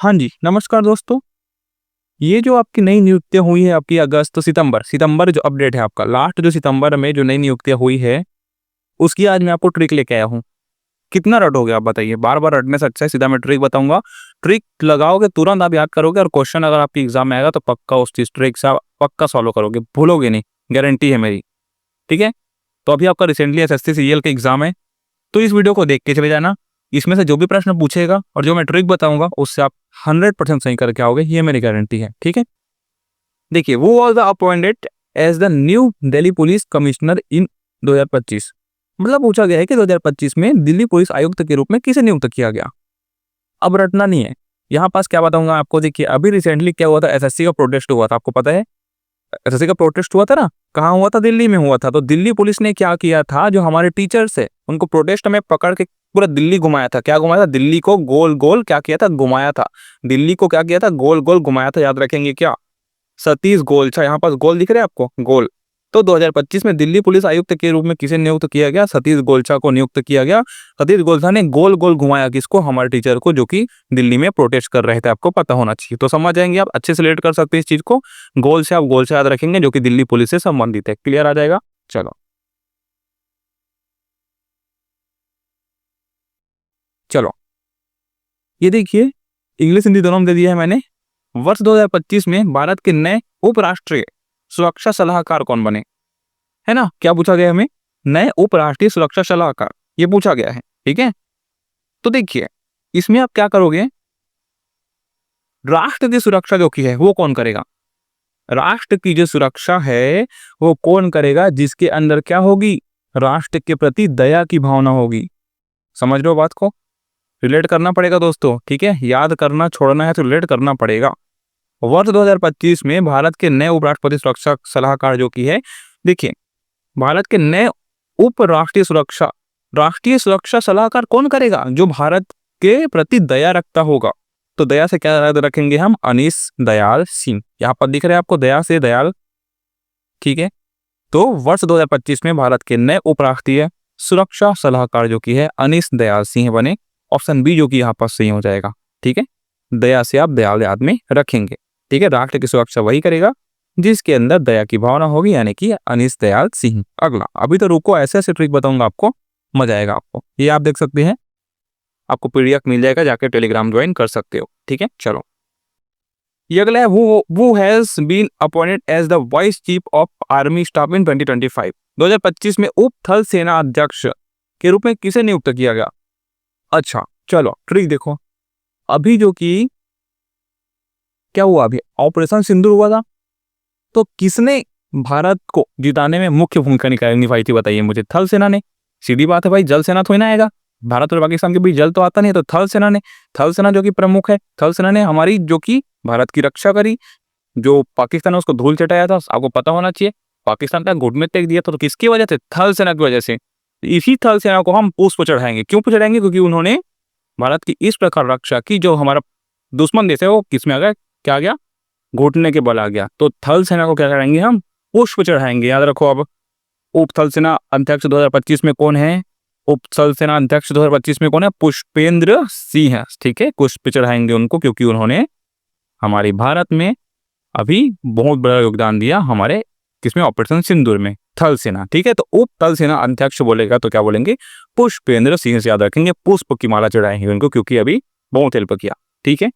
हाँ जी, नमस्कार दोस्तों। ये जो आपकी नई नियुक्तियाँ हुई है आपकी अगस्त सितंबर जो अपडेट है आपका लास्ट जो सितंबर में जो नई नियुक्तियाँ हुई है, उसकी आज मैं आपको ट्रिक लेके आया हूँ। कितना रटोगे आप बताइए? बार-बार रटने से अच्छा है सीधा मैं ट्रिक बताऊँगा। ट्रिक लगाओगे तुरंत आप याद करोगे और क्वेश्चन अगर आपके एग्ज़ाम में आएगा तो पक्का उस चीज़ ट्रिक से आप पक्का सॉल्व करोगे, भूलोगे नहीं, गारंटी है मेरी। ठीक है? तो अभी आपका रिसेंटली एसएससी सीजीएल का एग्ज़ाम है, तो इस वीडियो को देख के चले जाना। इसमें से जो भी प्रश्न पूछेगा और जो मैं ट्रिक बताऊँगा उससे आप 100% सही करके आओगे, ये मेरी गारंटी है। ठीक है? देखिए, वो was appointed as the new Delhi police commissioner इन 2025। मतलब पूछा गया है कि 2025 में दिल्ली पुलिस आयुक्त के रूप में किसे नियुक्त किया गया। अब रटना नहीं है। यहाँ पास क्या बताऊंगा आपको, देखिए अभी रिसेंटली क्या हुआ था, एसएससी का प्रोटेस्ट हुआ था, आपको पता है। एसएससी का प्रोटेस्ट हुआ था ना, कहाँ हुआ था? दिल्ली में हुआ था। तो दिल्ली पुलिस ने क्या किया था, जो हमारे टीचर्स है उनको प्रोटेस्ट में पकड़ के पूरा दिल्ली घुमाया था। क्या घुमाया था? दिल्ली को गोल गोल क्या किया था? घुमाया था। दिल्ली को क्या किया था? गोल गोल घुमाया था। याद रखेंगे क्या? सतीश गोलछा, यहाँ पास गोल दिख रहे हैं आपको? गोल। तो 2025 में दिल्ली पुलिस आयुक्त के रूप में किसे नियुक्त किया गया? सतीश गोलछा को नियुक्त किया गया। सतीश गोलछा ने गोल गोल घुमाया किसको? हमारे टीचर को, जो कि दिल्ली में प्रोटेस्ट कर रहे थे। आपको पता होना चाहिए, तो समझ जाएंगे आप, अच्छे से रिलेट कर सकते हैं इस चीज को। गोल से आप गोलछा याद रखेंगे, जो कि दिल्ली पुलिस से संबंधित है। क्लियर आ जाएगा? चलो चलो, ये देखिए, इंग्लिश हिंदी दोनों में दे दिया है मैंने। वर्ष 2025 में भारत के नए उपराष्ट्रीय सुरक्षा सलाहकार कौन बने? है ना, क्या पूछा गया हमें? नए उपराष्ट्रीय सुरक्षा सलाहकार, ये पूछा गया है। ठीक है, तो देखिए इसमें आप क्या करोगे, राष्ट्र की सुरक्षा जो की है वो कौन करेगा? राष्ट्र की जो सुरक्षा है वो कौन करेगा? जिसके अंदर क्या होगी? राष्ट्र के प्रति दया की भावना होगी। समझ लो बात को, रिलेट करना पड़ेगा दोस्तों। ठीक है, याद करना छोड़ना है तो रिलेट करना पड़ेगा। वर्ष 2025 में भारत के नए उपराष्ट्रपति सुरक्षा सलाहकार जो की है, देखिए भारत के नए उप राष्ट्रीय सुरक्षा सलाहकार कौन करेगा? जो भारत के प्रति दया रखता होगा। तो दया से क्या याद रखेंगे हम? अनीश दयाल सिंह। यहाँ पर दिख रहे हैं आपको, दया से दयाल। ठीक है, तो वर्ष 2025 में भारत के नए उपराष्ट्रीय सुरक्षा सलाहकार जो की है अनीश दयाल सिंह बने। ऑप्शन बी जो कि यहाँ पर सही हो जाएगा। ठीक है, दया से आप दयाल याद में रखेंगे। ठीक है, राष्ट्र की सुरक्षा वही करेगा जिसके अंदर दया की भावना होगी, यानी कि अनीश दयाल सिंह। अगला, अभी तो रुको, ऐसे ऐसे ट्रिक बताऊंगा आपको, मजा आएगा आपको। ये आप देख सकते हैं, आपको पीडीएफ मिल जाएगा, जाके टेलीग्राम ज्वाइन कर सकते हो। ठीक है, चलो ये अगला है, वो has been appointed as the vice chief of army staff in 2025। 2025 में उप थल सेना अध्यक्ष के रूप में किसे नियुक्त किया गया? अच्छा चलो ट्रिक देखो, अभी जो कि क्या हुआ, अभी ऑपरेशन सिंदूर हुआ था, तो किसने भारत को जिताने में मुख्य भूमिका निभाई थी बताइए मुझे? थल सेना ने। सीधी बात है भाई, जल सेना थोड़ी ना आएगा, भारत और पाकिस्तान के बीच जल तो आता नहीं, तो थल सेना ने। थल सेना जो कि प्रमुख है, थल सेना ने हमारी जो कि भारत की रक्षा करी। जो पाकिस्तान है उसको धूल चटाया था, आपको पता होना चाहिए। पाकिस्तान का घुटने टेक दिया था, तो किसकी वजह से? थल सेना की वजह से। इसी थल सेना को हम पुष्प चढ़ाएंगे। क्यों चढ़ाएंगे? क्योंकि उन्होंने भारत की इस प्रकार रक्षा की, जो हमारा दुश्मन देश है वो किस में आ गया? क्या आ गया? घुटने के बल आ गया। तो थल सेना को क्या करेंगे हम? पुष्प चढ़ाएंगे। याद रखो। अब उप थल सेना अध्यक्ष 2025 में कौन है? उप थल सेना अध्यक्ष 2025 में कौन है? पुष्पेंद्र सिंह। ठीक है, पुष्प चढ़ाएंगे उनको, क्योंकि उन्होंने हमारे भारत में अभी बहुत बड़ा योगदान दिया, हमारे किसमें? ऑपरेशन सिंदूर में। थल सेना। ठीक है, तो उप थल सेना अध्यक्ष बोलेगा तो क्या बोलेंगे? पुष्पेंद्र सिंह से याद रखेंगे, पुष्प की माला चढ़ाएंगे उनको, क्योंकि अभी बहुत हेल्प किया। ठीक है,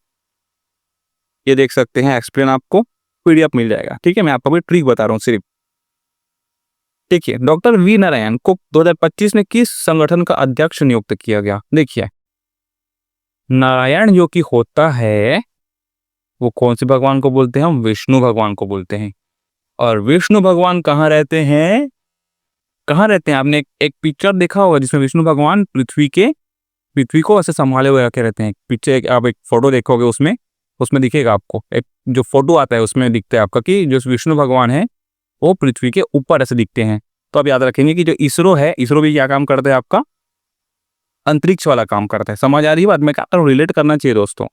ये देख सकते हैं, एक्सप्लेन आपको पीडीएफ मिल जाएगा। ठीक है, मैं आपको भी ट्रिक बता रहा हूँ सिर्फ। देखिए, डॉक्टर वी नारायण को 2025 में किस संगठन का अध्यक्ष नियुक्त किया गया? देखिए, नारायण जो कि होता है वो कौन से भगवान को बोलते हैं? हम विष्णु भगवान को बोलते हैं। और विष्णु भगवान कहाँ रहते हैं? कहाँ रहते हैं? आपने एक पिक्चर देखा होगा जिसमें विष्णु भगवान पृथ्वी को ऐसे संभाले हुए रखे रहते हैं। पीछे आप एक फोटो देखोगे, उसमें दिखेगा आपको, एक जो फोटो आता है उसमें दिखता है आपका कि जो विष्णु भगवान है वो पृथ्वी के ऊपर ऐसे दिखते हैं। तो आप याद रखेंगे कि जो इसरो है, इसरो भी क्या काम करता है? आपका अंतरिक्ष वाला काम करता है। समझ आ रही है बात? मैं क्या कर रहा हूँ, रिलेट करना चाहिए दोस्तों।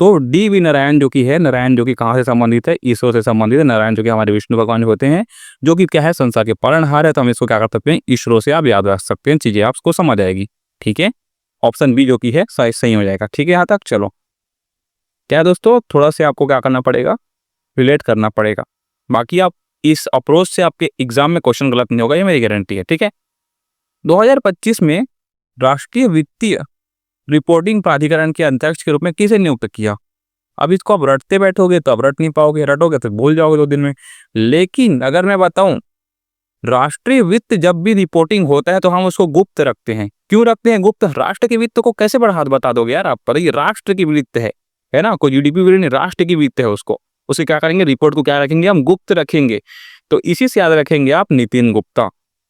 तो डी वी नारायण जो कि है, नारायण जो कि कहाँ से संबंधित है? इसरो से संबंधित है। नारायण जो कि हमारे विष्णु भगवान होते हैं, जो कि क्या है? संसार के पालनहार है। तो हम इसको क्या कर सकते हैं? इसरो से आप याद रख सकते हैं, चीजें आपको समझ आएगी। ठीक है, ऑप्शन बी जो कि है सही हो जाएगा। ठीक है, यहाँ तक चलो। क्या है दोस्तों, थोड़ा सा आपको क्या करना पड़ेगा, रिलेट करना पड़ेगा। बाकी आप इस अप्रोच से आपके एग्जाम में क्वेश्चन गलत नहीं होगा, ये मेरी गारंटी है। ठीक है, 2025 में राष्ट्रीय वित्तीय रिपोर्टिंग प्राधिकरण के अध्यक्ष के रूप में किसे नियुक्त किया? अब इसको आप रटते बैठोगे तो आप रट नहीं पाओगे, रटोगे तो भूल जाओगे 2 दिन में। लेकिन अगर मैं बताऊं, राष्ट्रीय वित्त जब भी रिपोर्टिंग होता है तो हम उसको गुप्त रखते हैं। क्यों रखते हैं गुप्त? राष्ट्र के वित्त को कैसे बड़ा हाथ बता दोगे यार आप, पर ये राष्ट्र की वित्त है ना, कोई जीडीपी नहीं, राष्ट्र की वित्त है। उसको उसे क्या करेंगे, रिपोर्ट को क्या रखेंगे, हम गुप्त रखेंगे। तो इसी से याद रखेंगे आप नितिन गुप्ता।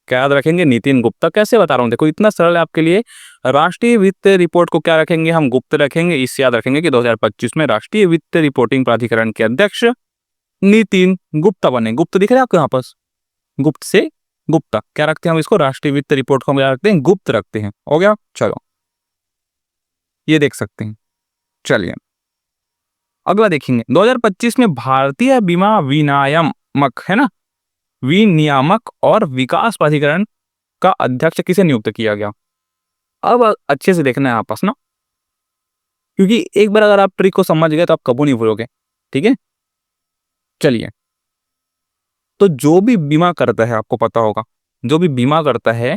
क्या याद रखेंगे? नितिन गुप्ता। कैसे बता रहा हूँ, देखो इतना सरल है आपके लिए। राष्ट्रीय वित्त रिपोर्ट को क्या रखेंगे, हम गुप्त रखेंगे। इससे याद रखेंगे कि 2025 में राष्ट्रीय वित्त रिपोर्टिंग प्राधिकरण के अध्यक्ष नितिन गुप्ता बने। गुप्त दिख रहे हैं आपको यहाँ पास, गुप्त से गुप्ता क्या रखते हैं हम इसको, राष्ट्रीय वित्त रिपोर्ट को हम क्या रखते हैं, गुप्त रखते हैं। हो गया, चलो ये देख सकते हैं। चलिए अगला देखेंगे, 2025 में भारतीय बीमा विनियामक है ना, विनियामक और विकास प्राधिकरण का अध्यक्ष किसे नियुक्त किया गया? अब अच्छे से देखना है आपस ना, क्योंकि एक बार अगर आप ट्रिक को समझ गए तो आप कबू नहीं भूलोगे। ठीक है, चलिए तो जो भी बीमा करता है, आपको पता होगा, जो भी बीमा करता है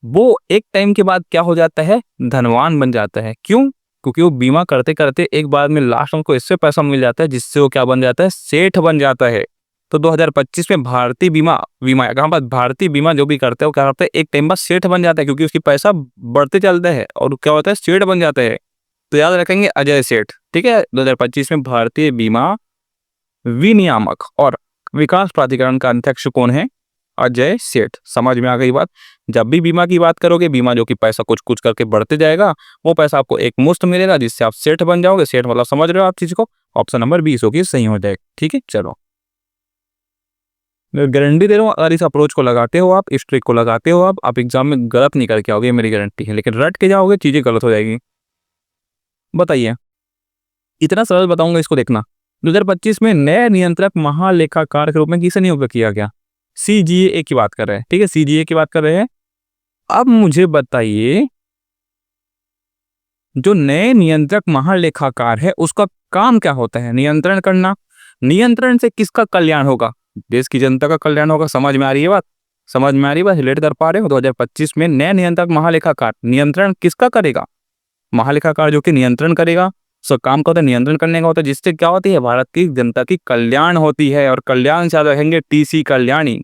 वो एक टाइम के बाद क्या हो जाता है, धनवान बन जाता है। क्यों? क्योंकि वो बीमा करते करते एक बार में लास्ट में उनको इससे पैसा मिल जाता है जिससे वो क्या बन जाता है, सेठ बन जाता है। तो 2025 में भारतीय बीमा कहाँ पर, भारतीय बीमा जो भी करता है वो क्या करता है, एक टाइम बाद सेठ बन जाता है, क्योंकि उसकी पैसा बढ़ते चलता है और क्या होता है, सेठ बन जाता है। तो याद रखेंगे अजय सेठ। ठीक है, 2025 में भारतीय बीमा विनियामक और विकास प्राधिकरण का अध्यक्ष कौन है? अजय सेठ। समझ में आ गई बात? जब भी बीमा की बात करोगे, बीमा जो कि पैसा कुछ कुछ करके बढ़ते जाएगा, वो पैसा आपको एक मुश्त मिलेगा जिससे आप सेठ बन जाओगे। सेठ मतलब समझ रहे हो आप चीज को? ऑप्शन नंबर 20 होगी, सही हो जाएगा। ठीक है, चलो मैं गारंटी दे रहा हूँ, अगर इस अप्रोच को लगाते हो आप, इस ट्रिक को लगाते हो आप एग्जाम में गलत नहीं करके आओगे, मेरी गारंटी है। लेकिन रट के जाओगे चीजें गलत हो जाएगी। बताइए, इतना सरल बताऊंगा, इसको देखना। 2025 में नए नियंत्रक महालेखाकार के रूप में किसे नियुक्त किया गया? सीजीए की बात कर रहे हैं। ठीक है, सीजीए की बात कर रहे हैं। अब मुझे बताइए, जो नए नियंत्रक महालेखाकार है उसका काम क्या होता है? नियंत्रण करना। नियंत्रण से किसका कल्याण होगा? देश की जनता का कल्याण होगा। समझ में आ रही है बात? समझ में आ रही है बात? रिलेट कर पा रहे हो? 2025 में नए नियंत्रक महालेखाकार नियंत्रण किसका करेगा? महालेखाकार जो कि नियंत्रण करेगा। सो काम का होता है, नियंत्रण करने का होता है, जिससे क्या होती है, भारत की जनता की कल्याण होती है। और कल्याण से याद रखेंगे टीसी कल्याणी।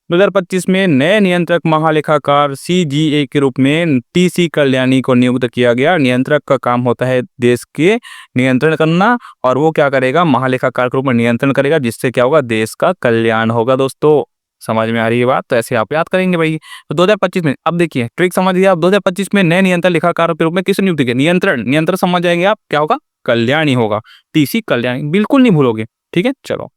2025 में नए नियंत्रक महालेखाकार सीजीए के रूप में टीसी कल्याणी को नियुक्त किया गया। नियंत्रक का काम होता है देश के नियंत्रण करना, और वो क्या करेगा, महालेखाकार के रूप में नियंत्रण करेगा, जिससे क्या होगा, देश का कल्याण होगा। दोस्तों समझ में आ रही है बात? तो ऐसे आप याद करेंगे भाई। तो 2025 में, अब देखिए ट्रिक समझ गया आप, 2025 में नए नियंत्रण लेखाकार के रूप में किसे नियुक्त किया? नियंत्रण। नियंत्रण समझ जाएंगे आप, क्या होगा, कल्याणी होगा। टीसी कल्याणी बिल्कुल नहीं भूलोगे। ठीक है, चलो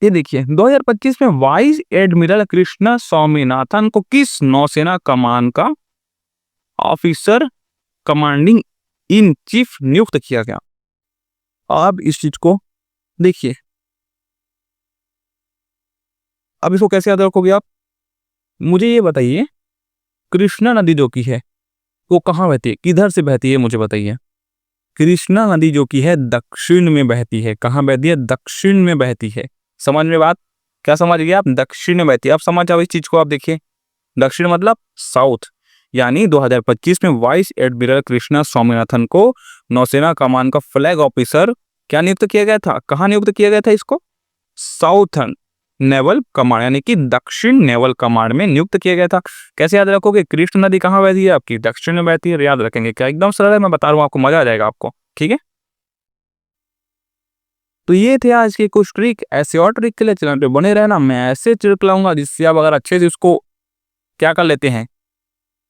ये देखिए, 2025 में वाइस एडमिरल कृष्णा स्वामीनाथन को किस नौसेना कमान का ऑफिसर कमांडिंग इन चीफ नियुक्त किया गया? अब इस चीज को देखिए, अब इसको कैसे याद रखोगे आप? मुझे ये बताइए, कृष्णा नदी जो की है वो कहाँ बहती है, किधर से बहती है, मुझे बताइए। कृष्णा नदी जो की है दक्षिण में बहती है। कहाँ बहती है? दक्षिण में बहती है। समझ में बात? क्या समझ गए आप? दक्षिण में बहती है। अब समझ जाओ इस चीज को। आप देखिए, दक्षिण मतलब साउथ। यानी 2025 में वाइस एडमिरल कृष्णा स्वामीनाथन को नौसेना कमान का फ्लैग ऑफिसर क्या नियुक्त किया गया था? कहाँ नियुक्त किया गया था इसको? साउथर्न नेवल कमांड, यानी कि दक्षिण नेवल कमांड में नियुक्त किया गया था। कैसे याद रखोगे? कृष्ण नदी कहाँ बहती है आपकी? दक्षिण में बहती है। याद रखेंगे क्या? एकदम सरल है, मैं बता रहा हूँ आपको, मजा आ जाएगा आपको। ठीक है, तो ये थे आज के कुछ ट्रिक। ऐसे और ट्रिक के लिए चैनल पे बने रहना। मैं ऐसे ट्रिक लाऊंगा जिससे आप अगर अच्छे से उसको क्या कर लेते हैं,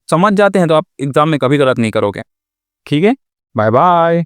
समझ जाते हैं, तो आप एग्जाम में कभी गलत नहीं करोगे। ठीक है, बाय बाय।